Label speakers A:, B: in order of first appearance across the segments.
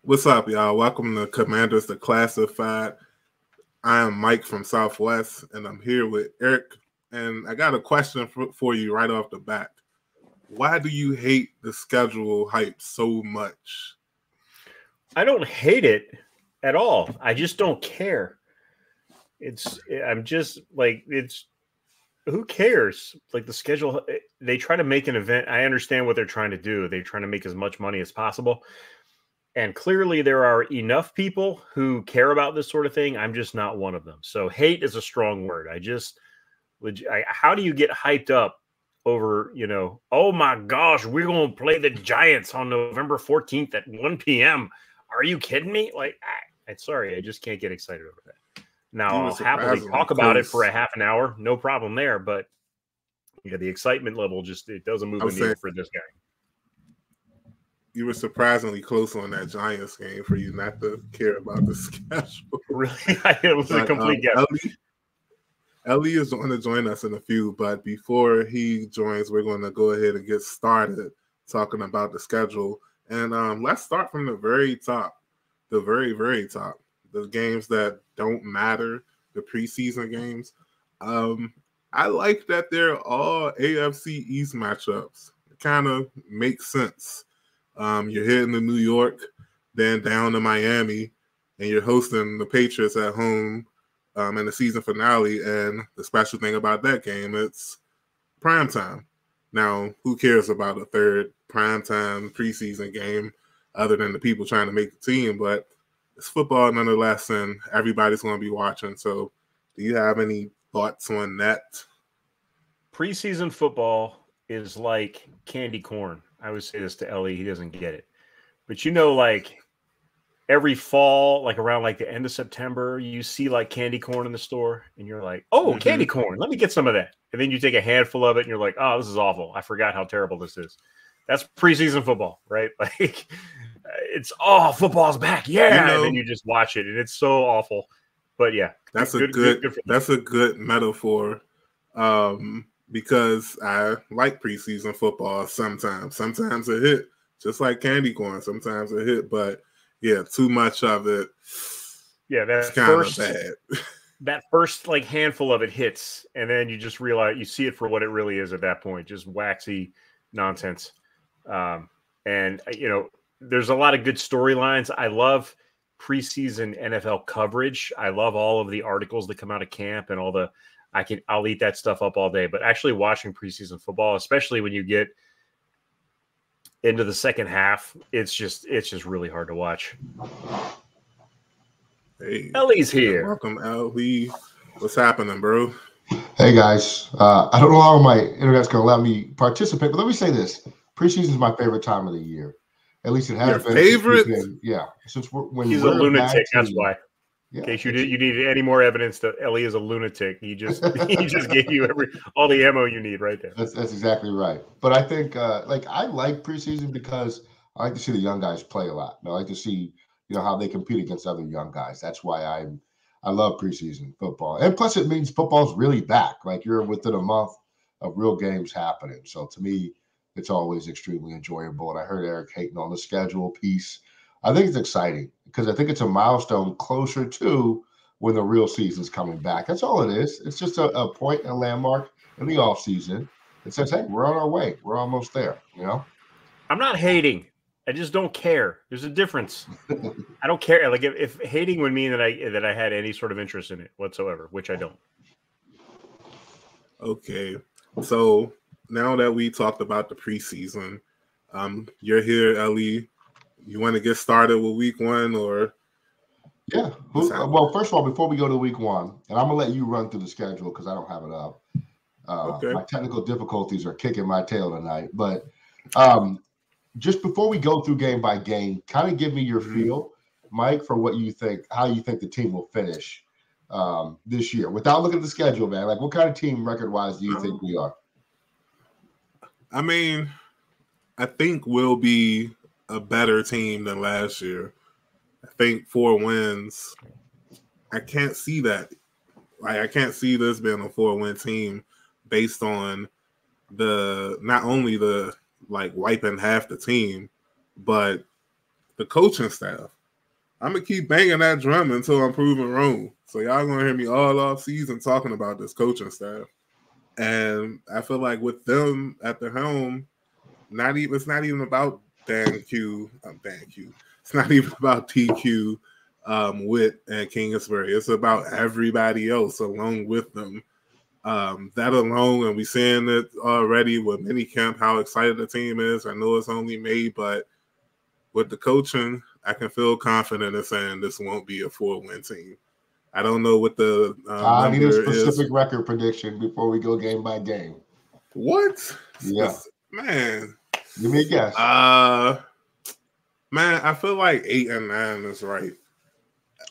A: What's up, y'all? Welcome to Commanders Declassified. I am Mike from Southwest, and I'm here with Eric. And I got a question for you right off the bat. Why do you hate the schedule hype so much?
B: I don't hate it at all. I just don't care. I'm just like, who cares? Like the schedule, they try to make an event. I understand what they're trying to do. They're trying to make as much money as possible. And clearly there are enough people who care about this sort of thing. I'm just not one of them. So hate is a strong word. How do you get hyped up over, oh my gosh, we're going to play the Giants on November 14th at 1 p.m. Are you kidding me? Like, sorry, I just can't get excited over that. Now, I'll happily talk about it for a half an hour. No problem there. But the excitement level it doesn't move the needle for this guy.
A: You were surprisingly close on that Giants game for you not to care about the schedule.
B: Really? It was a complete guess.
A: Ellie is going to join us in a few, but before he joins, we're going to go ahead and get started talking about the schedule. And let's start from the very top, the very, very top, the games that don't matter, the preseason games. I like that they're all AFC East matchups. It kind of makes sense. You're heading to New York, then down to Miami, and you're hosting the Patriots at home in the season finale. And the special thing about that game, it's primetime. Now, who cares about a third primetime preseason game other than the people trying to make the team? But it's football nonetheless, and everybody's going to be watching. So do you have any thoughts on that?
B: Preseason football is like candy corn. I would say this to Ellie. He doesn't get it. But like every fall, like around like the end of September, you see like candy corn in the store and you're like, oh, candy corn. Let me get some of that. And then you take a handful of it and you're like, oh, this is awful. I forgot how terrible this is. That's preseason football, right? Like it's, football's back. Yeah. And then you just watch it and it's so awful. But yeah,
A: that's a good metaphor. Because I like preseason football sometimes. Sometimes it hit, just like candy corn. Sometimes it hit, but yeah, too much of it.
B: Yeah, that's kind of bad. That first like handful of it hits, and then you just realize you see it for what it really is at that point, just waxy nonsense. And there's a lot of good storylines. I love preseason NFL coverage. I love all of the articles that come out of camp and all the. I'll eat that stuff up all day, but actually watching preseason football, especially when you get into the second half, it's just really hard to watch.
A: Hey,
B: Ellie's here.
A: Welcome, Ellie. What's happening, bro?
C: Hey guys, I don't know how my internet's going to let me participate, but let me say this: preseason is my favorite time of the year. At least it has been.
A: Favorite?
C: Yeah, since when
B: he's a lunatic, that's why. Yeah, in case you need any more evidence that Ellie is a lunatic, he just gave you all the ammo you need right there.
C: That's exactly right. But I think I like preseason because I like to see the young guys play a lot. I like to see how they compete against other young guys. That's why I love preseason football. And plus it means football's really back. Like you're within a month of real games happening. So to me, it's always extremely enjoyable. And I heard Eric hating on the schedule piece. I think it's exciting because I think it's a milestone closer to when the real season's coming back. That's all it is. It's just a point, a landmark in the off season. It says, hey, we're on our way. We're almost there,
B: I'm not hating. I just don't care. There's a difference. I don't care. Like if hating would mean that I had any sort of interest in it whatsoever, which I don't.
A: Okay. So now that we talked about the preseason, you're here, Ellie. You want to get started with week one or?
C: Yeah. Well, first of all, before we go to week one, and I'm going to let you run through the schedule because I don't have it up. Okay. My technical difficulties are kicking my tail tonight. But just before we go through game by game, kind of give me your feel, Mike, for what you think, how you think the team will finish this year without looking at the schedule, man. Like what kind of team record-wise do you think we are?
A: I mean, I think we'll be a better team than last year. I think 4 wins. I can't see that. Like I can't see this being a 4-win team based on not only the wiping half the team, but the coaching staff. I'm gonna keep banging that drum until I'm proven wrong. So y'all gonna hear me all off season talking about this coaching staff. And I feel like with them at the helm, it's not even about Dan Q. It's not even about TQ, Witt, and Kingsbury. It's about everybody else along with them. That alone, and we seeing it already with minicamp, how excited the team is. I know it's only May, but with the coaching, I can feel confident in saying this won't be a 4-win team. I don't know what the
C: I need a specific record prediction before we go game by game.
A: What?
C: Yeah.
A: Man.
C: Give me a guess.
A: Man, I feel like 8 and 9 is right.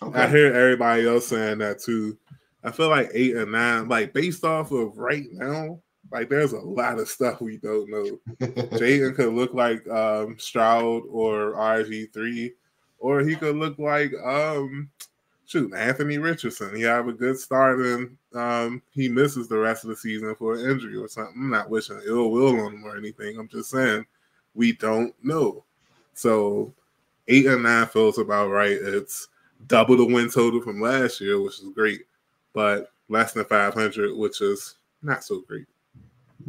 C: Okay.
A: I hear everybody else saying that too. I feel like 8 and 9, like based off of right now, like there's a lot of stuff we don't know. Jaden could look like Stroud or RG3, or he could look like Anthony Richardson. He have a good start and he misses the rest of the season for an injury or something. I'm not wishing ill will on him or anything. I'm just saying we don't know. So 8 and 9 feels about right. It's double the win total from last year, which is great, but less than 500, which is not so great.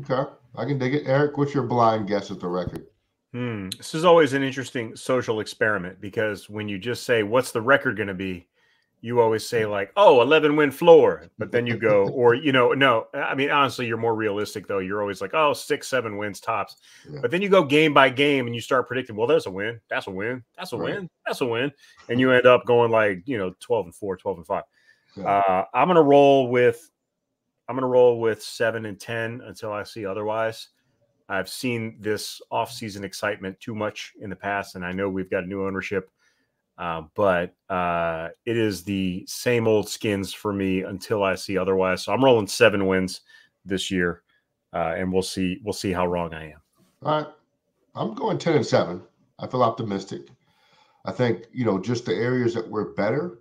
C: Okay, I can dig it. Eric, what's your blind guess at the record?
B: This is always an interesting social experiment because when you just say, what's the record going to be? You always say like, 11-win floor. But then you go, or, no, I mean, honestly, you're more realistic though. You're always like, 6-7 wins tops. Yeah. But then you go game by game and you start predicting, well, there's a win. That's a win. That's a win. That's a win. And you end up going like, 12-4, 12-5. Yeah. I'm going to roll with 7 and 10 until I see otherwise. I've seen this offseason excitement too much in the past, and I know we've got new ownership, but it is the same old skins for me until I see otherwise. So I'm rolling 7 wins this year, and we'll see how wrong I am.
C: All right, I'm going 10 and 7. I feel optimistic. I think just the areas that we're better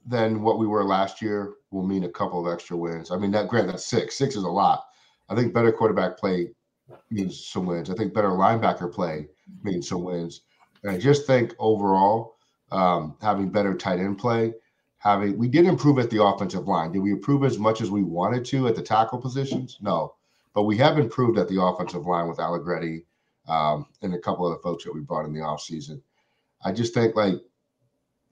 C: than what we were last year will mean a couple of extra wins. I mean, that's 6. 6 is a lot. I think better quarterback play means some wins. I think better linebacker play means some wins. And I just think overall, having better tight end play, we did improve at the offensive line. Did we improve as much as we wanted to at the tackle positions? No. But we have improved at the offensive line with Allegretti and a couple of the folks that we brought in the offseason. I just think we're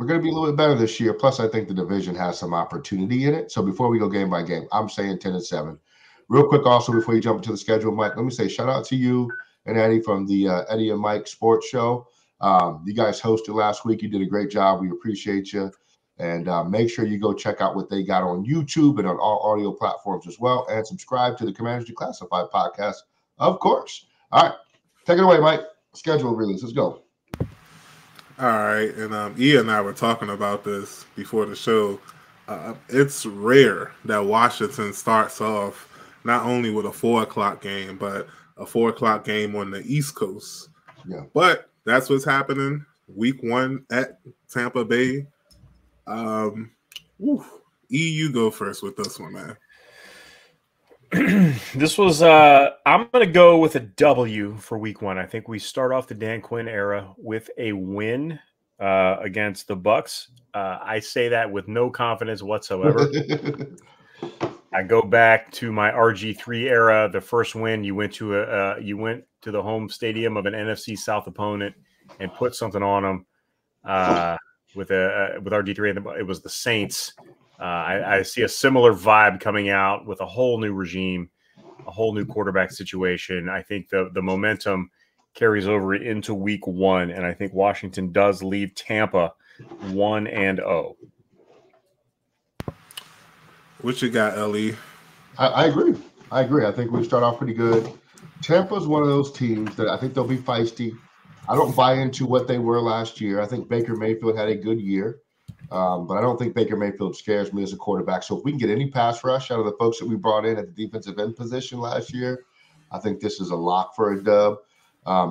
C: going to be a little bit better this year. Plus, I think the division has some opportunity in it. So before we go game by game, I'm saying 10 and 7. Real quick, also, before you jump into the schedule, Mike, let me say shout out to you and Eddie from the Eddie and Mike Sports Show. You guys hosted last week. You did a great job. We appreciate you. And make sure you go check out what they got on YouTube and on all audio platforms as well. And subscribe to the Commanders Declassified podcast, of course. All right. Take it away, Mike. Schedule release. Let's go.
A: All right, and Ian and I were talking about this before the show. It's rare that Washington starts off not only with a 4 o'clock game, but a 4 o'clock game on the East Coast.
C: Yeah.
A: But that's what's happening. Week 1 at Tampa Bay. You go first with this one, man.
B: This was I'm going to go with a W for week 1. I think we start off the Dan Quinn era with a win against the Bucs. I say that with no confidence whatsoever. I go back to my RG3 era. The first win, you went to the home stadium of an NFC South opponent and put something on them with RG3. It was the Saints. I see a similar vibe coming out with a whole new regime, a whole new quarterback situation. I think the momentum carries over into week 1, and I think Washington does leave Tampa 1-0.
A: What you got, Ellie?
C: I agree. I think we start off pretty good. Tampa's one of those teams that I think they'll be feisty. I don't buy into what they were last year. I think Baker Mayfield had a good year. But I don't think Baker Mayfield scares me as a quarterback. So if we can get any pass rush out of the folks that we brought in at the defensive end position last year, I think this is a lock for a dub.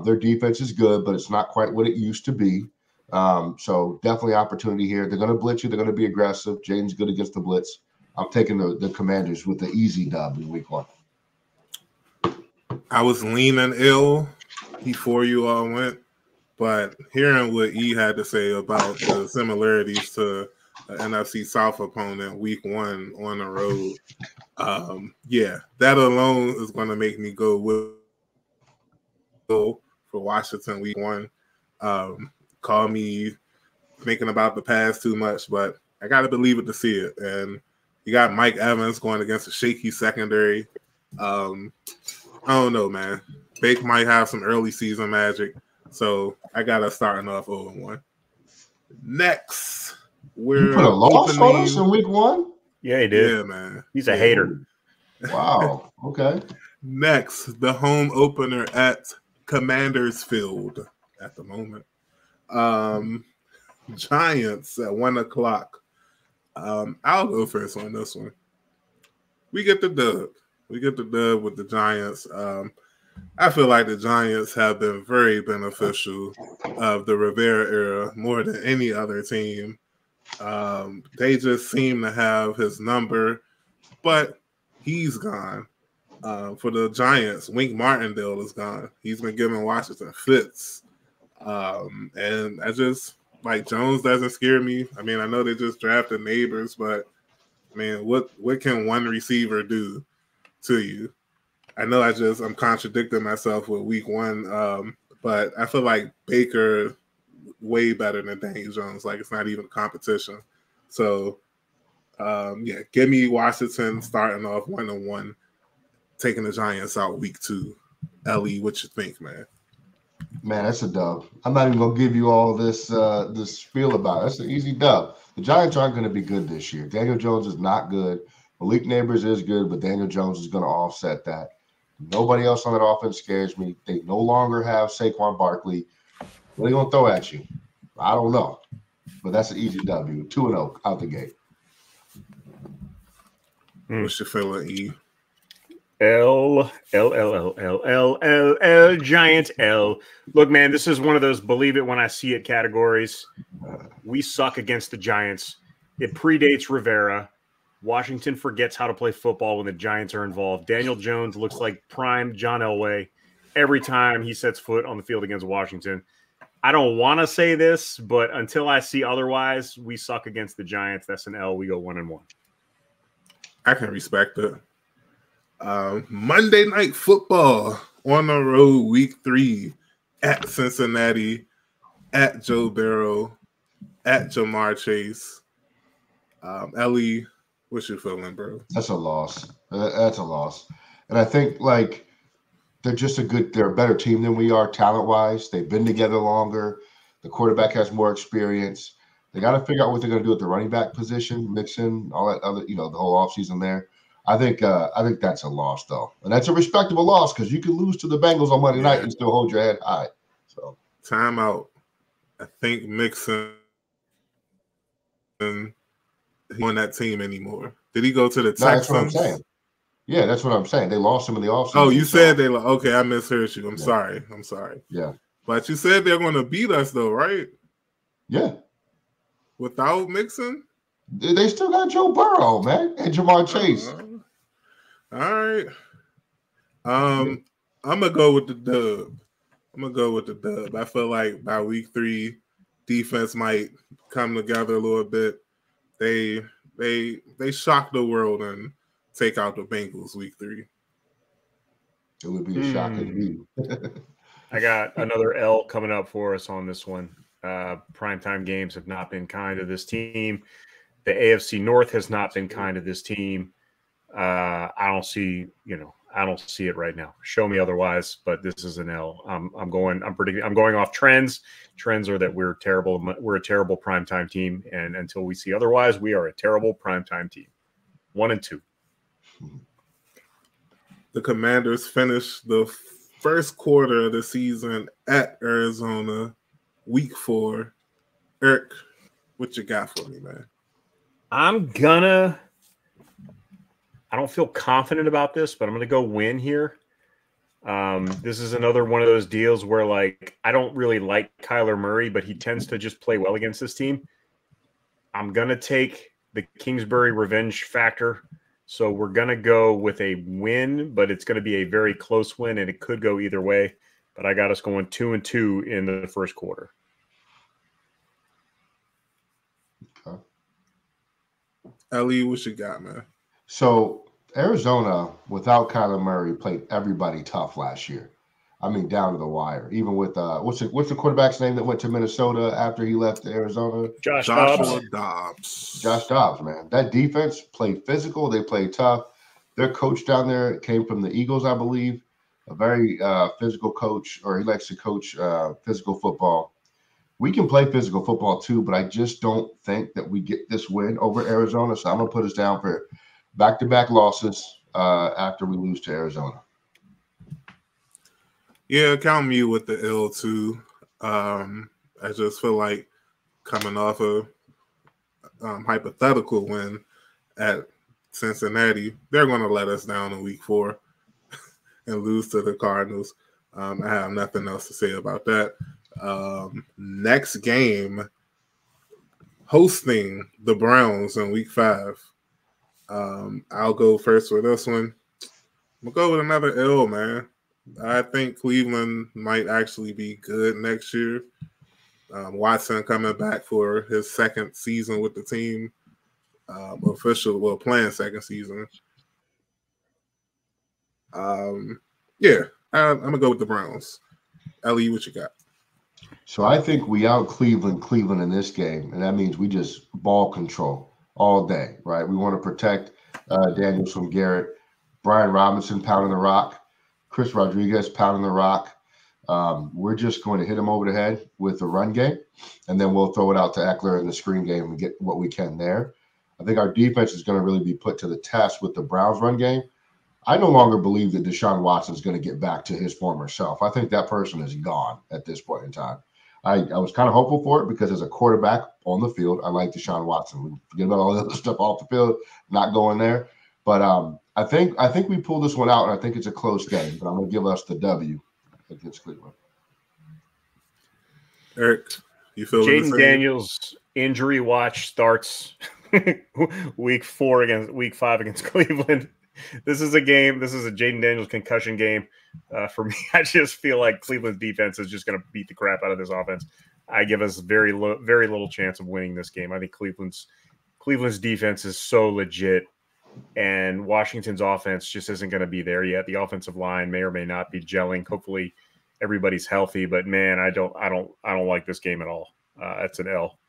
C: Their defense is good, but it's not quite what it used to be. So definitely opportunity here. They're going to blitz you. They're going to be aggressive. Jaden's good against the blitz. I'm taking the Commanders with the easy dub in week 1.
A: I was leaning ill before you all went, But hearing what E had to say about the similarities to an NFC South opponent week 1 on the road, yeah, that alone is going to make me go for Washington week 1. Call me thinking about the past too much, but I got to believe it to see it. And you got Mike Evans going against a shaky secondary. I don't know, man. Bake might have some early season magic. So I got us starting off 0-1. Next, we're
C: You put a loss on us in week 1?
B: Yeah, he did.
A: Yeah, man.
B: He's a hater.
C: Wow. Okay.
A: Next, the home opener at Commanders Field at the moment. Giants at 1:00. I'll go first on this one. We get the dub. We get the dub with the Giants. I feel like the Giants have been very beneficial of the Rivera era more than any other team. They just seem to have his number, but he's gone. For the Giants, Wink Martindale is gone. He's been giving Washington fits. And I just, like, Jones doesn't scare me. I mean, I know they just drafted Neighbors, but, man, what can one receiver do to you? I know I'm contradicting myself with week 1, but I feel like Baker way better than Daniel Jones. Like, it's not even a competition. So, yeah, give me Washington starting off 1-1, taking the Giants out week 2. Ellie, what you think, man?
C: Man, that's a dub. I'm not even gonna give you all this this spiel about it. That's an easy dub. The Giants aren't going to be good this year. Daniel Jones is not good. Malik Neighbors is good, but Daniel Jones is going to offset that. Nobody else on that offense scares me. They no longer have Saquon Barkley. What are they going to throw at you? I don't know. But that's an easy W. 2-0 out the gate.
A: What's your feeling, E?
B: L, Giant L. Look, man, this is one of those believe it when I see it categories. We suck against the Giants. It predates Rivera. Washington forgets how to play football when the Giants are involved. Daniel Jones looks like prime John Elway every time he sets foot on the field against Washington. I don't want to say this, but until I see otherwise, we suck against the Giants. That's an L. We go 1-1.
A: I can respect it. Monday Night Football on the road, week 3 at Cincinnati, at Joe Burrow, at Jamar Chase. Ellie, what's your feeling, bro?
C: That's a loss. That's a loss. And I think, like, they're a better team than we are talent-wise. They've been together longer. The quarterback has more experience. They got to figure out what they're going to do at the running back position, Mixon, all that other, the whole offseason there. I think that's a loss, though. And that's a respectable loss because you can lose to the Bengals on Monday night and still hold your head high. So
A: timeout. I think Mixon on that team anymore. Did he go to the Texans?
C: That's what I'm saying. Yeah, that's what I'm saying. They lost him in the offseason.
A: Oh, you said they lost. Okay, I misheard you. I'm sorry.
C: Yeah.
A: But you said they're going to beat us, though, right?
C: Yeah.
A: Without Mixon?
C: They still got Joe Burrow, man, and Jamar Chase.
A: All right. I'm gonna go with the dub. I feel like by week 3, defense might come together a little bit. They shock the world and take out the Bengals week 3.
C: It would be a shock indeed.
B: I got another L coming up for us on this one. Primetime games have not been kind to this team. The AFC North has not been kind to this team. I don't see it right now. Show me otherwise, but this is an L. I'm going off trends. Trends are that we're terrible. We're a terrible primetime team, and until we see otherwise, we are a terrible primetime team. 1-2.
A: The Commanders finished the first quarter of the season at Arizona, week 4. Eric, what you got for me, man?
B: I don't feel confident about this, but I'm going to go win here. This is another one of those deals where, like, I don't really like Kyler Murray, but he tends to just play well against this team. I'm going to take the Kingsbury revenge factor. So we're going to go with a win, but it's going to be a very close win, and it could go either way. but I got us going 2-2 in the first quarter.
C: Okay.
A: Ellie, what you got, man?
C: So Arizona, without Kyler Murray, played everybody tough last year. I mean, down to the wire. Even with what's the quarterback's name that went to Minnesota after he left Arizona?
A: Joshua Dobbs.
C: Josh Dobbs, man. That defense played physical. They played tough. Their coach down there came from the Eagles, I believe. A very physical coach, or he likes to coach physical football. We can play physical football too, but I just don't think that we get this win over Arizona. So I'm going to put us down for back-to-back losses after we lose to Arizona.
A: Yeah, count me with the L too. I just feel like coming off a hypothetical win at Cincinnati, they're going to let us down in week 4 and lose to the Cardinals. I have nothing else to say about that. Next game, hosting the Browns in week 5. I'll go first with this one. I'm going to go with another L, man. I think Cleveland might actually be good next year. Watson coming back for his second season with the team. Playing second season. Yeah, I'm going to go with the Browns. Ellie, what you got?
C: So I think we out Cleveland in this game, and that means we just ball control all day, right? We want to protect Daniels from Garrett, Brian Robinson pounding the rock, Chris Rodriguez pounding the rock. We're just going to hit him over the head with the run game, and then we'll throw it out to Eckler in the screen game and get what we can there. I think our defense is going to really be put to the test with the Browns run game. I no longer believe that Deshaun Watson is going to get back to his former self. I think that person is gone at this point in time. I was kind of hopeful for it because as a quarterback on the field, I like Deshaun Watson. We forget about all the other stuff off the field, not going there. But I think we pull this one out, and I think it's a close game. But I'm going to give us the W against Cleveland.
A: Eric, you feel
B: Jaden Daniels injury watch starts week 5 against Cleveland. This is a Jaden Daniels concussion game. For me, I just feel like Cleveland's defense is just going to beat the crap out of this offense. I give us very little chance of winning this game. I think Cleveland's defense is so legit, and Washington's offense just isn't going to be there yet. The offensive line may or may not be gelling. Hopefully, everybody's healthy, but man, I don't like this game at all. That's an L.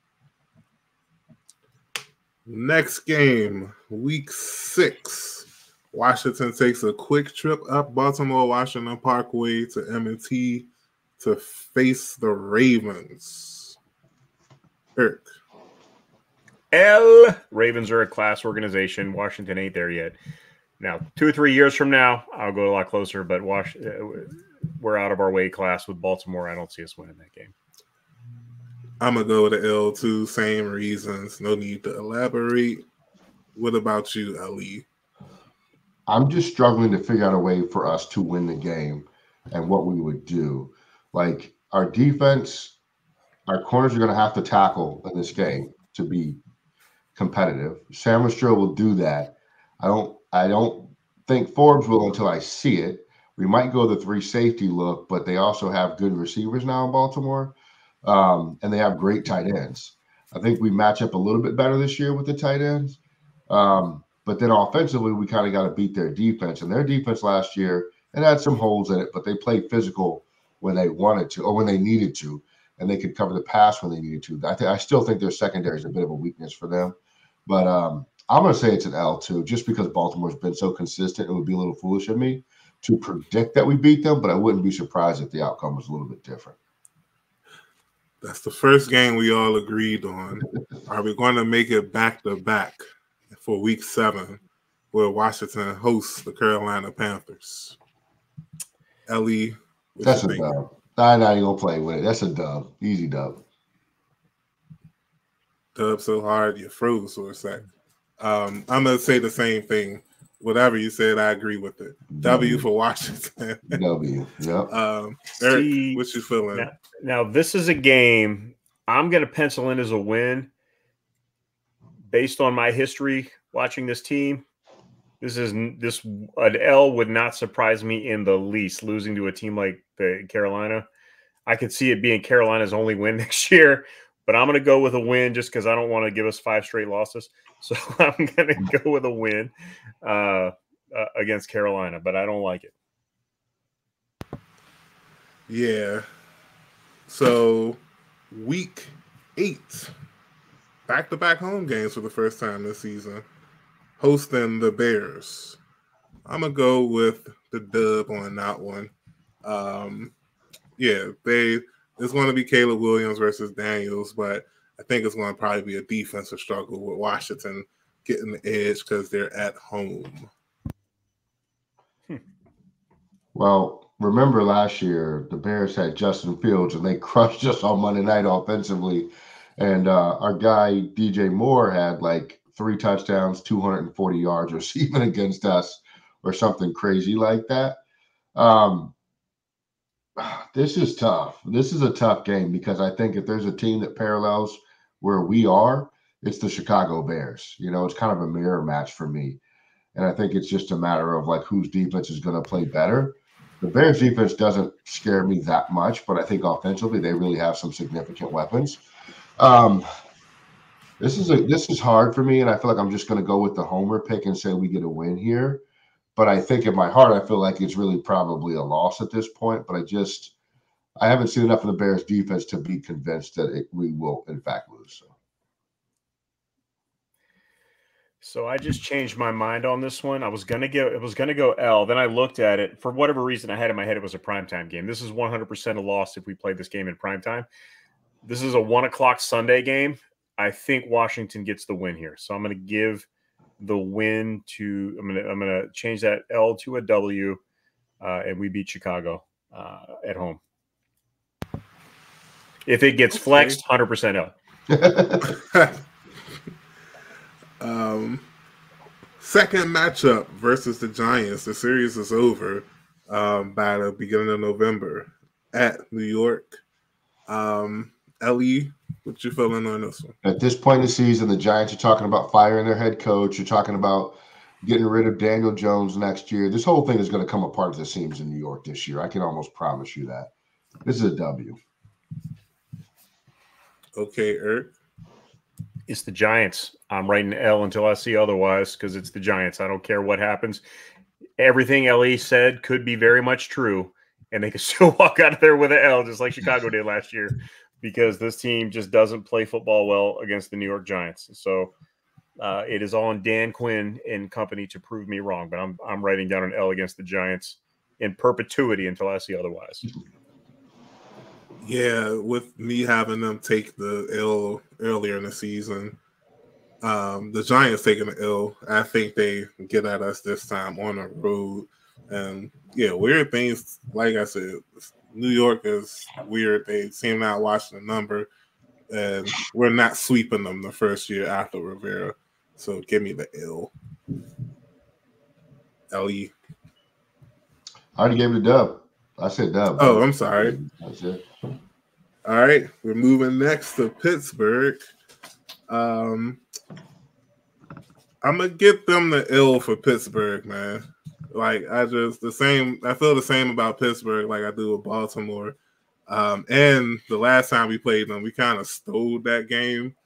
A: Next game, week 6. Washington takes a quick trip up Baltimore-Washington Parkway to M&T to face the Ravens. Eric.
B: L. Ravens are a class organization. Washington ain't there yet. Now, 2 or 3 years from now, I'll go a lot closer, but we're out of our weight class with Baltimore. I don't see us winning that game.
A: I'm going to go with the L too. Same reasons. No need to elaborate. What about you, Ali?
C: I'm just struggling to figure out a way for us to win the game and what we would do. Like our defense, our corners are going to have to tackle in this game to be competitive. Sandwich will do that. I don't think Forbes will until I see it. We might go the 3 safety look, but they also have good receivers now in Baltimore, and they have great tight ends. I think we match up a little bit better this year with the tight ends. But then offensively, we kind of got to beat their defense. And their defense last year, it had some holes in it, but they played physical when they wanted to or when they needed to, and they could cover the pass when they needed to. I still think their secondary is a bit of a weakness for them. But I'm going to say it's an L too, just because Baltimore's been so consistent. It would be a little foolish of me to predict that we beat them, but I wouldn't be surprised if the outcome was a little bit different.
A: That's the first game we all agreed on. Are we going to make it back-to-back for week 7 where Washington hosts the Carolina Panthers? Ellie,
C: that's a dub. I'm not even going to play with it. That's a dub. Easy dub.
A: Dub so hard you froze for a sec. I'm going to say the same thing. Whatever you said, I agree with it. W for Washington.
C: W, yep.
A: Eric, what you feeling?
B: Now, this is a game I'm going to pencil in as a win based on my history watching this team. An L would not surprise me in the least. Losing to a team like Carolina. I could see it being Carolina's only win next year, but I'm going to go with a win just because I don't want to give us 5 straight losses. So I'm going to go with a win against Carolina, but I don't like it.
A: Yeah. So week 8, back-to-back home games for the first time this season, hosting the Bears. I'm going to go with the dub on that one. It's going to be Caleb Williams versus Daniels, but I think it's going to probably be a defensive struggle with Washington getting the edge because they're at home.
C: Well, remember last year, the Bears had Justin Fields, and they crushed us on Monday night offensively. And our guy, DJ Moore, had like 3 touchdowns, 240 yards receiving against us or something crazy like that. This is tough. This is a tough game because I think if there's a team that parallels where we are, it's the Chicago Bears. It's kind of a mirror match for me. And I think it's just a matter of like whose defense is going to play better. The Bears defense doesn't scare me that much, but I think offensively they really have some significant weapons. This is hard for me, and I feel like I'm just going to go with the homer pick and say we get a win here. But I think in my heart, I feel like it's really probably a loss at this point. But I haven't seen enough of the Bears defense to be convinced that we will in fact lose.
B: So I just changed my mind on this one. I was gonna go L. Then I looked at it. For whatever reason, I had in my head it was a primetime game. This is 100% a loss if we played this game in primetime. This is a 1:00 Sunday game. I think Washington gets the win here. So I'm gonna give the win to. I'm gonna change that L to a W, and we beat Chicago at home. If it gets flexed, 100% L.
A: Second matchup versus the Giants. The series is over by the beginning of November at New York. Ellie, what you feeling on this one?
C: At this point in the season, the Giants are talking about firing their head coach. You're talking about getting rid of Daniel Jones next year. This whole thing is going to come apart at the seams in New York this year. I can almost promise you that. This is a W.
A: Okay, Eric.
B: It's the Giants. I'm writing L until I see otherwise because it's the Giants. I don't care what happens. Everything Ellie said could be very much true, and they could still walk out of there with an L just like Chicago did last year because this team just doesn't play football well against the New York Giants. So it is on Dan Quinn and company to prove me wrong, but I'm writing down an L against the Giants in perpetuity until I see otherwise.
A: Yeah, with me having them take the L earlier in the season, the Giants taking the L, I think they get at us this time on the road. And yeah, weird things, like I said, New York is weird. They seem not watching the number, and we're not sweeping them the first year after Rivera. So give me the L. L-E.
C: I already gave it a dub. I said dub.
A: Oh, I'm sorry.
C: That's it.
A: All right, we're moving next to Pittsburgh. I'm gonna get them the L for Pittsburgh, man. Like I feel the same about Pittsburgh like I do with Baltimore. And the last time we played them, we kind of stole that game.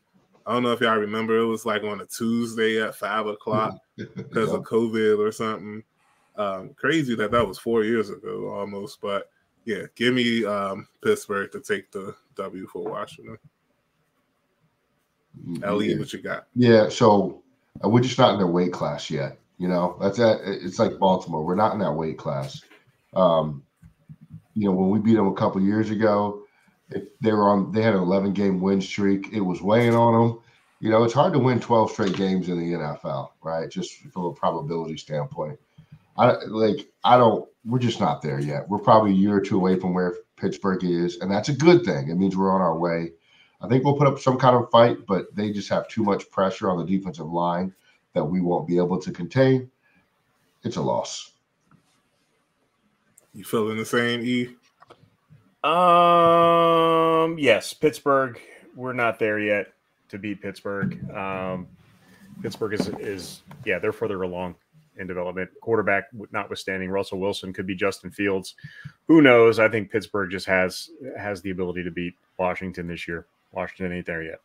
A: I don't know if y'all remember. It was like on a Tuesday at 5:00 because of COVID or something. Crazy that was 4 years ago almost, but yeah, give me Pittsburgh to take the W for Washington. Ellie, what you got?
C: Yeah, so we're just not in their weight class yet. It's like Baltimore. We're not in that weight class. When we beat them a couple years ago, they had an 11-game win streak. It was weighing on them. It's hard to win 12 straight games in the NFL, right? Just from a probability standpoint. We're just not there yet. We're probably a year or two away from where Pittsburgh is, and that's a good thing. It means we're on our way. I think we'll put up some kind of fight, but they just have too much pressure on the defensive line that we won't be able to contain. It's a loss.
A: You feeling the same, E?
B: Yes, Pittsburgh. We're not there yet to beat Pittsburgh. Pittsburgh is they're further along in development. Quarterback notwithstanding, Russell Wilson could be Justin Fields. Who knows? I think Pittsburgh just has the ability to beat Washington this year. Washington ain't there yet.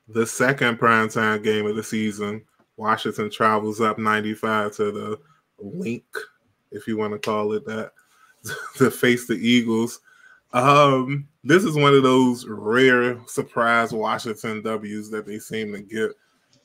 A: The second primetime game of the season, Washington travels up 95 to the Link, if you want to call it that, to face the Eagles. This is one of those rare surprise Washington W's that they seem to get.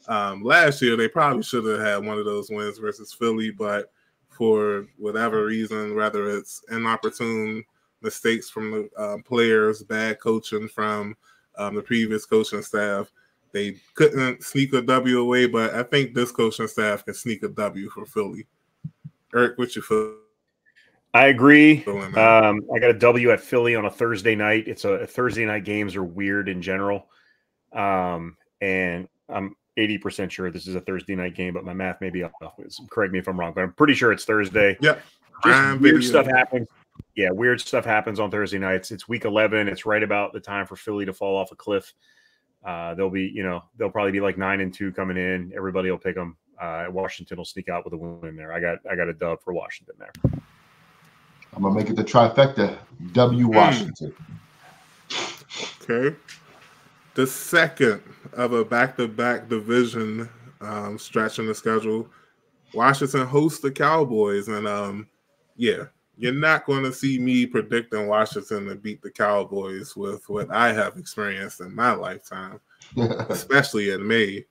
A: Last year, they probably should have had one of those wins versus Philly, but for whatever reason, whether it's inopportune mistakes from the players, bad coaching from the previous coaching staff, they couldn't sneak a W away, but I think this coaching staff can sneak a W for Philly. Eric, what you feel?
B: I agree. I got a W at Philly on a Thursday night. It's a Thursday night games are weird in general. And I'm 80% sure this is a Thursday night game, but my math may be off. Correct me if I'm wrong, but I'm pretty sure it's Thursday.
A: Yep.
B: Just weird stuff happens. Yeah, weird stuff happens on Thursday nights. It's week 11. It's right about the time for Philly to fall off a cliff. They'll probably be like 9-2 coming in. Everybody will pick them. Washington will sneak out with a win there. I got a dub for Washington there.
C: I'm gonna make it the trifecta. W Washington.
A: Okay. The second of a back-to-back division stretch in the schedule, Washington hosts the Cowboys, and you're not going to see me predicting Washington to beat the Cowboys with what I have experienced in my lifetime, especially in May.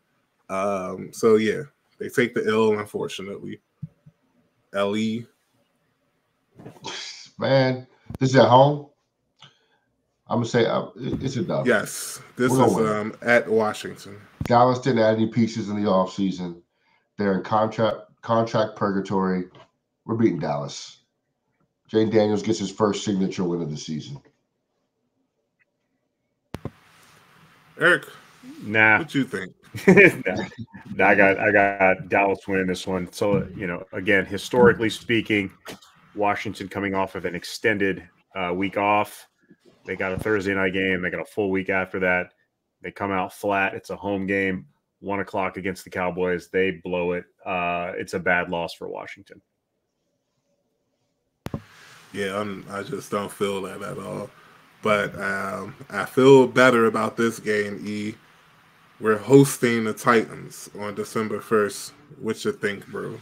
A: They take the L, unfortunately. LE.
C: Man, this is at home. I'm gonna say it's a dub.
A: Yes, this is at Washington.
C: Dallas didn't add any pieces in the offseason. They're in contract purgatory. We're beating Dallas. Jane Daniels gets his first signature win of the season.
A: Eric,
B: nah.
A: What you think?
B: I got Dallas winning this one. So again, historically speaking, Washington coming off of an extended week off. They got a Thursday night game. They got a full week after that. They come out flat. It's a home game, 1:00 against the Cowboys. They blow it. It's a bad loss for Washington.
A: Yeah, I just don't feel that at all. But I feel better about this game, E. We're hosting the Titans on December 1st. What you think, bro?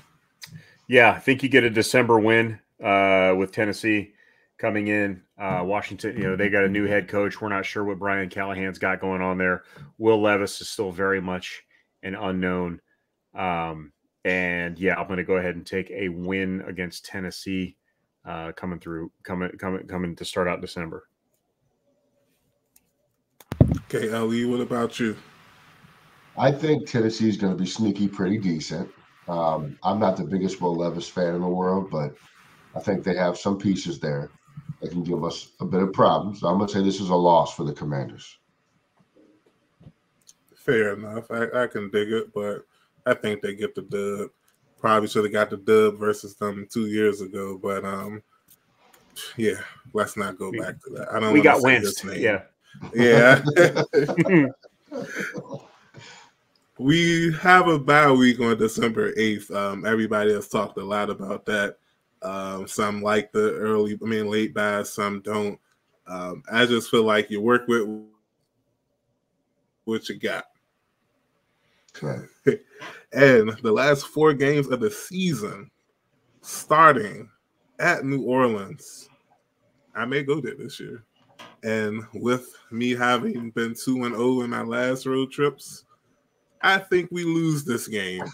B: Yeah, I think you get a December win with Tennessee coming in. Washington, they got a new head coach. We're not sure what Brian Callahan's got going on there. Will Levis is still very much an unknown. I'm going to go ahead and take a win against Tennessee coming to start out December.
A: Okay, LE, what about you?
C: I think Tennessee is going to be sneaky pretty decent. I'm not the biggest Will Levis fan in the world, but I think they have some pieces there that can give us a bit of problems. So I'm going to say this is a loss for the Commanders.
A: Fair enough. I can dig it, but I think they get the dub. Probably should have got the dub versus them 2 years ago, but let's not go back to that.
B: We got wins. Yeah.
A: We have a bye week on December 8th. Everybody has talked a lot about that. Some like the late buys, some don't. I just feel like you work with what you got.
C: Right.
A: And the last 4 games of the season, starting at New Orleans, I may go there this year. And with me having been 2-0 in my last road trips, I think we lose this game.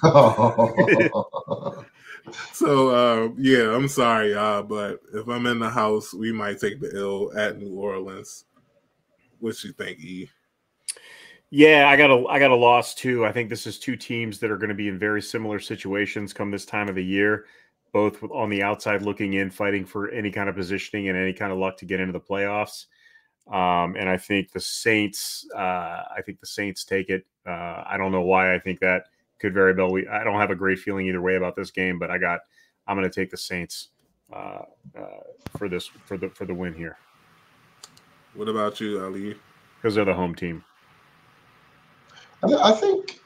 A: So, I'm sorry, but if I'm in the house, we might take the L at New Orleans. What you think, E?
B: Yeah, I got a loss too. I think this is 2 teams that are going to be in very similar situations come this time of the year, both on the outside looking in, fighting for any kind of positioning and any kind of luck to get into the playoffs. And I think the Saints take it. I don't know why I think that could very well. I don't have a great feeling either way about this game, but I'm going to take the Saints for the win here.
A: What about you, Ali?
B: Because they're the home team.
C: I think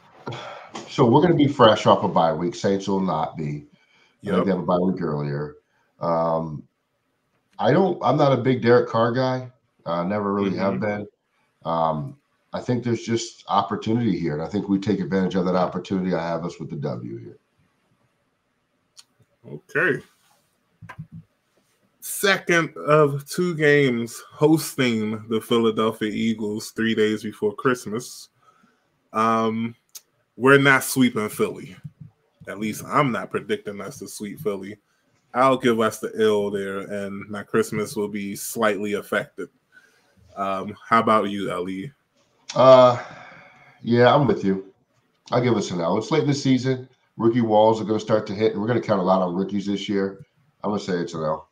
C: So we're going to be fresh off a bye week. Saints will not be. I think
A: Yep.
C: they have a bye week earlier. I'm not a big Derek Carr guy. Never really have been. I think there's just opportunity here, and I think we take advantage of that opportunity. I have us with the W here.
A: Okay. Second of two games hosting the Philadelphia Eagles 3 days before Christmas. We're not sweeping Philly. At least I'm not predicting us to sweep Philly. I'll give us the L there, and my Christmas will be slightly affected. How about you, Ali?
C: Yeah, I'm with you. I'll give us an L. It's late in the season. Rookie walls are going to start to hit, and we're going to count a lot on rookies this year. I'm going to say it's an L.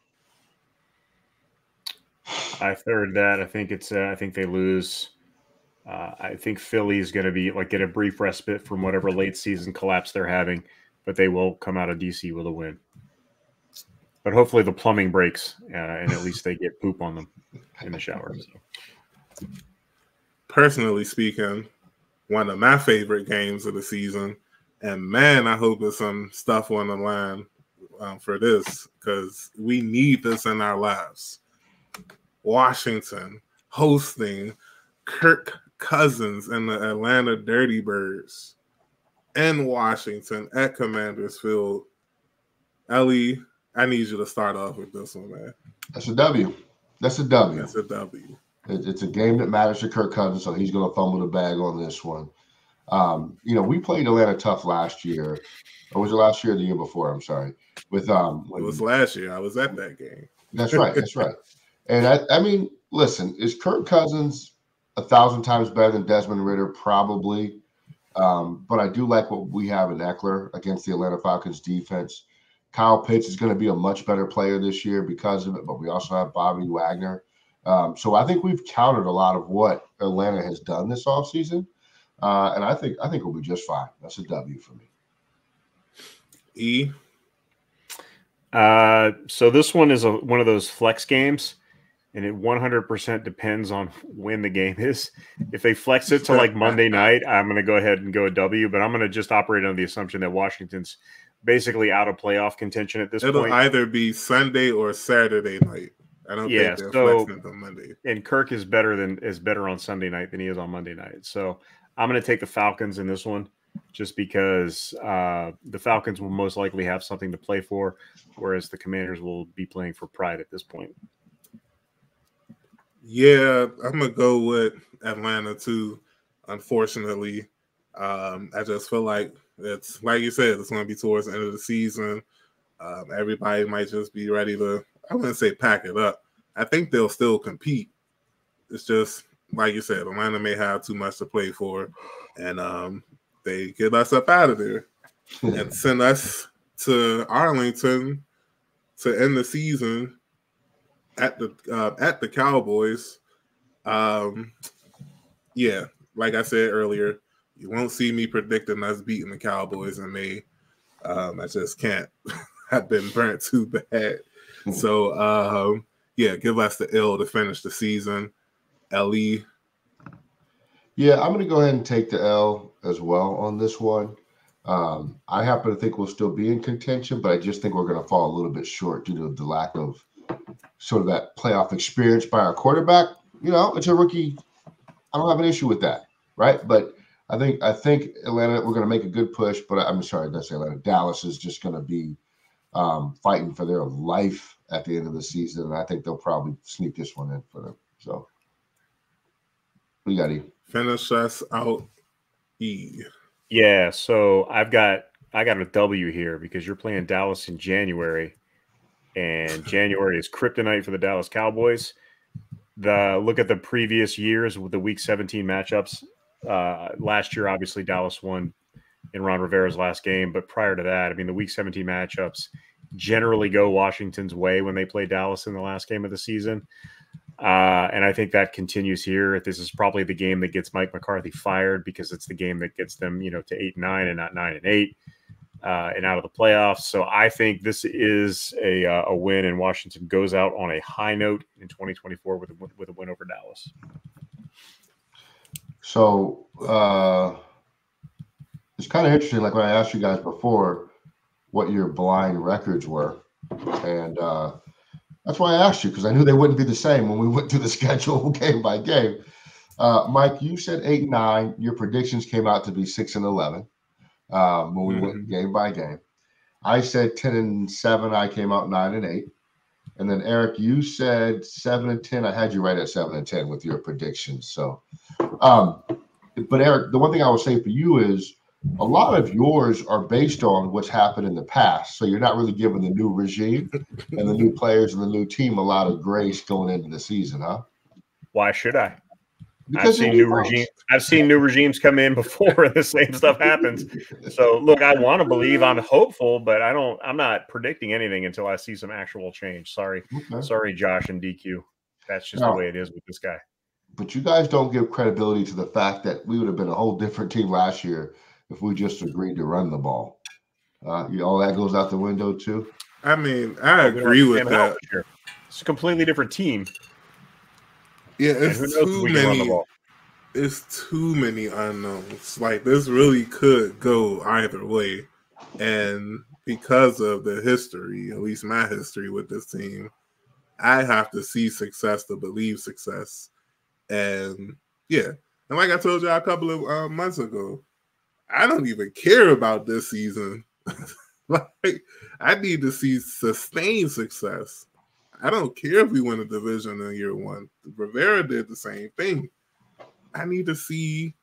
B: I third that. I think it's. I think they lose. I think Philly's going to be get a brief respite from whatever late season collapse they're having, but they will come out of DC with a win. But hopefully the plumbing breaks, and at least they get poop on them in the shower. So.
A: Personally speaking, one of my favorite games of the season, and man, I hope there's some stuff on the line for this because we need this in our lives. Washington hosting Kirk Cousins and the Atlanta Dirty Birds in Washington at Commanders Field. Ellie, I need you to start off with this one, man.
C: That's a W. That's a W.
A: That's a W.
C: It's a game that matters to Kirk Cousins, so he's going to fumble the bag on this one. We played Atlanta tough last year. Or was it last year or the year before? I'm sorry. It
A: was last year. I was at that game.
C: That's right. That's right. And I mean, listen, is Kirk Cousins 1,000 times better than Desmond Ridder? Probably. But I do like what we have in Eckler against the Atlanta Falcons defense. Kyle Pitts is going to be a much better player this year because of it, but we also have Bobby Wagner. So I think we've countered a lot of what Atlanta has done this offseason. And I think we'll be just fine. That's a W for me.
A: E.
B: So this one is one of those flex games, and it 100% depends on when the game is. If they flex it to Monday night, I'm going to go ahead and go a W, but I'm going to just operate on the assumption that Washington's basically out of playoff contention at this point.
A: It'll either be Sunday or Saturday night. I don't think they're flexing it on Monday.
B: And Kirk is better on Sunday night than he is on Monday night. So I'm going to take the Falcons in this one just because the Falcons will most likely have something to play for, whereas the Commanders will be playing for pride at this point.
A: Yeah, I'm going to go with Atlanta too, unfortunately. I just feel like it's, like you said, it's going to be towards the end of the season. Everybody might just be ready to, I wouldn't say pack it up. I think they'll still compete. It's just, like you said, Atlanta may have too much to play for, and they get us up out of there and send us to Arlington to end the season at the Cowboys. Yeah, like I said earlier, you won't see me predicting us beating the Cowboys in May. I just can't. I've been burnt too bad. So, yeah, give us the L to finish the season. LE.
C: Yeah, I'm going to go ahead and take the L as well on this one. I happen to think we'll still be in contention, but I just think we're going to fall a little bit short due to the lack of sort of that playoff experience by our quarterback. It's a rookie. I don't have an issue with that, right? But I think Atlanta, we're going to make a good push, but I'm sorry, that's Atlanta. Dallas is just going to be fighting for their life at the end of the season, and I think they'll probably sneak this one in for them. So, we got E.
A: Finish us out, E.
B: Yeah, so I got a W here because you're playing Dallas in January, and January is kryptonite for the Dallas Cowboys. Look at the previous years with the Week 17 matchups. Last year, obviously, Dallas won in Ron Rivera's last game, but prior to that, I mean, the Week 17 matchups generally go Washington's way when they play Dallas in the last game of the season. And I think that continues here. This is probably the game that gets Mike McCarthy fired because it's the game that gets them, to 8-9 and not 9-8 and out of the playoffs. So I think this is a win, and Washington goes out on a high note in 2024 with a win over Dallas.
C: So it's kind of interesting. Like when I asked you guys before what your blind records were, and that's why I asked you, because I knew they wouldn't be the same when we went through the schedule game by game. Mike, you said 8-9. Your predictions came out to be 6-11 when we went game by game. I said 10-7. I came out 9-8. And then Eric, you said 7-10. I had you right at 7-10 with your predictions. So, but Eric, the one thing I would say for you is a lot of yours are based on what's happened in the past. So you're not really giving the new regime and the new players and the new team a lot of grace going into the season, huh?
B: Why should I?
C: Because
B: I've seen new regimes come in before and the same stuff happens. So look, I want to believe, I'm hopeful, but I'm not predicting anything until I see some actual change. Sorry, Josh and DQ. That's just the way it is with this guy.
C: But you guys don't give credibility to the fact that we would have been a whole different team last year if we just agreed to run the ball. All that goes out the window too.
A: I mean, I agree with that.
B: It's a completely different team.
A: Yeah, it's too many. It's too many unknowns. Like this really could go either way, and because of the history, at least my history with this team, I have to see success to believe success. And yeah, and like I told you a couple of months ago, I don't even care about this season. Like I need to see sustained success. I don't care if we win a division in year one. Rivera did the same thing. I need to see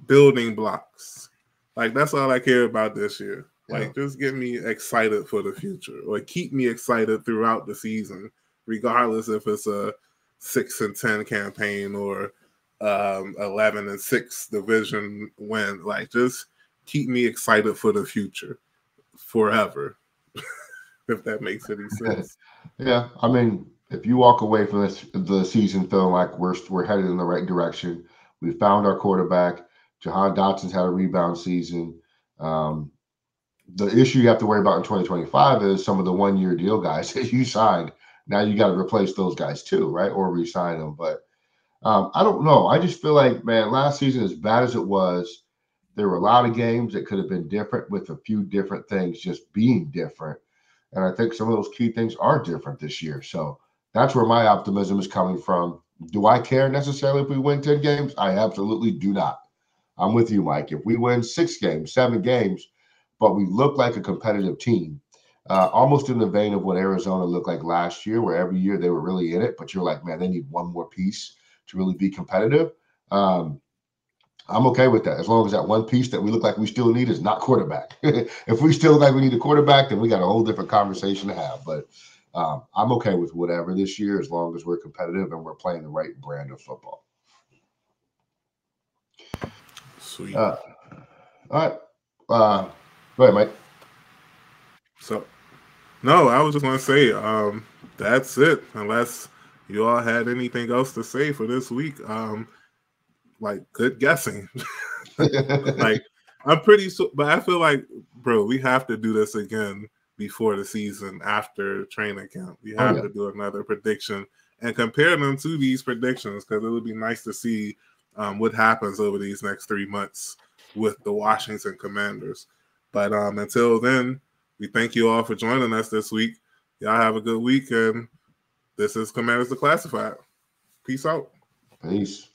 A: building blocks. Like that's all I care about this year. Like just get me excited for the future, or keep me excited throughout the season, regardless if it's a 6-10 campaign or 11-6 division win. Like just keep me excited for the future forever. If that makes any sense.
C: Yeah, I mean, if you walk away from the season feeling like we're headed in the right direction, we found our quarterback. Jahan Dotson's had a rebound season. The issue you have to worry about in 2025 is some of the one-year deal guys that you signed. Now you got to replace those guys too, right? Or re-sign them. But I don't know. I just feel like, man, last season, as bad as it was, there were a lot of games that could have been different with a few different things just being different. And I think some of those key things are different this year. So that's where my optimism is coming from. Do I care necessarily if we win 10 games? I absolutely do not. I'm with you, Mike. If we win 6 games, 7 games, but we look like a competitive team, almost in the vein of what Arizona looked like last year, where every year they were really in it, but you're like, man, they need one more piece to really be competitive. I'm okay with that, as long as that one piece that we look like we still need is not quarterback. If we still look like we need a quarterback, then we got a whole different conversation to have. But I'm okay with whatever this year, as long as we're competitive and we're playing the right brand of football.
A: Sweet.
C: All right. Go ahead, Mike.
A: So, no, I was just going to say that's it. Unless you all had anything else to say for this week. Like good guessing. Like I'm pretty sure, but I feel like, bro, we have to do this again before the season, after training camp. We have to do another prediction and compare them to these predictions, because it would be nice to see what happens over these next 3 months with the Washington Commanders. But until then, we thank you all for joining us this week. Y'all have a good week, and this is Commanders Declassified. Peace out.
C: Peace.